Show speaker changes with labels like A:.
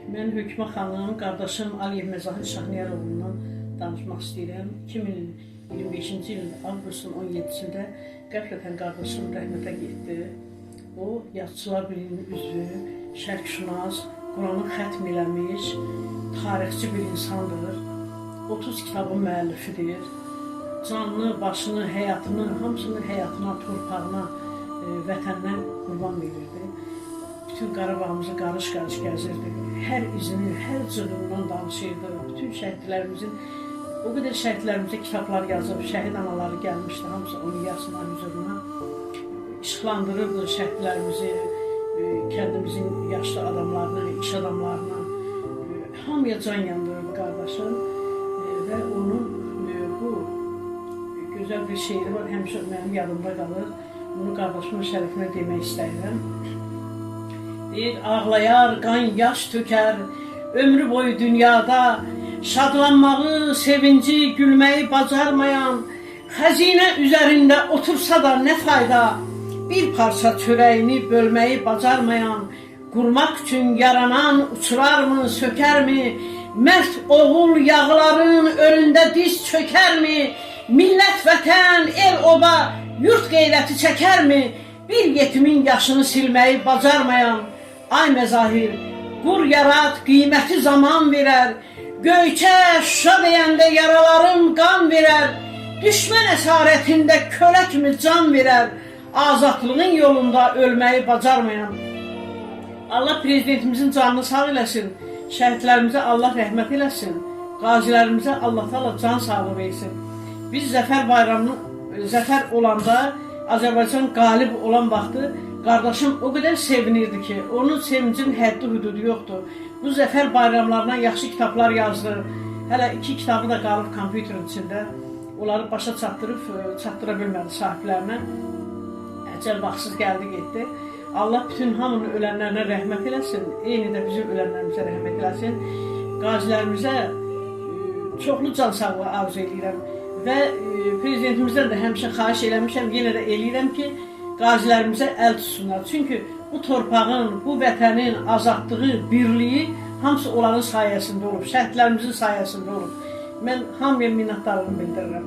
A: Mən Hökümə xanım, qardaşım Aliyev Məzahir Şahniyarovundan danışmaq istəyirəm. 2025-ci ilin avqustun 17-sində qəflətən qardaşım rəhmətə getdi. O, Yazıçılar Birliyinin üzvü, şərqşünas, Quranı xətm eləmiş, tarixçi bir insandır. 30 kitabın müəllifidir. Canını, başını, həyatını, hamısını həyatına, torpağına, vətəninə qurban verirdi. Bütün Qarabağımızı qarış-qarış gəzirdi. Hər izini, hər cığından danışırdı. Bütün şəhidlərimizin, o qədər şəhidlərimizə kitablar yazıb, şəhid anaları gəlmişdi, hamısı onu yazma hüzuruna. İşıqlandırırdı şəhidlərimizi, kəndimizin yaşlı adamlarına, iş adamlarına. Hamıya can yandırırdı qardaşım. Və onun bu gözəl bir şeiri var, həmişə mənim yadımda qalır. Bunu qardaşımın şərəfinə demək istəyirəm. Deyir, ağlayar, qan, yaş tökər, ömrü boyu dünyada, şadlanmağı, sevinci, gülməyi bacarmayan, xəzinə üzərində otursa da nə fayda, bir parça çörəyini bölməyi bacarmayan, qurmaq üçün yaranan uçurarmı, sökərmi, mərd oğul yağların önündə diz çökərmi, millət, vətən, el, oba, yurt qeyrəti çəkərmi, bir yetimin yaşını silməyi bacarmayan, ay Məzahir, qur yarat, qiyməti zaman verər, Göyçə, Şuşa deyəndə yaralarım qan verər, düşmən əsarətində kölə kimi can verər, azadlığın yolunda ölməyi bacarmayan. Allah prezidentimizin canını sağ eləsin, şəhidlərimizə Allah rəhmət eləsin, qazilərimizə Allah təala can sağlığı versin. Biz Zəfər bayramını, zəfər olanda, Azərbaycan qalib olan vaxtı qardaşım o qədər sevinirdi ki, onun sevincinin həddi hüdudu yoxdur. Bu zəfər bayramlarına yaxşı kitablar yazdı. Hələ 2 kitabı da qalıb kompüterin içində. Onları başa çatdıra bilmədi sahiblərinə. Əcəl vaxtsız gəldi, getdi. Allah bütün hamının ölənlərinə rəhmət eləsin. Eyni də bizim ölənlərimizə rəhmət eləsin. Qazilərimizə çoxlu can sağlığı arzu edirəm. Və prezidentimizdən də həmişə xahiş eləmişəm, yenə də eləyirəm ki, qazilərimizə əl tutsunlar. Çünki bu torpağın, bu vətənin azadlığı, birliyi hamısı onların sayəsində olub, şəhidlərimizin sayəsində olub. Mən hamıya minnətdarlığımı bildirirəm.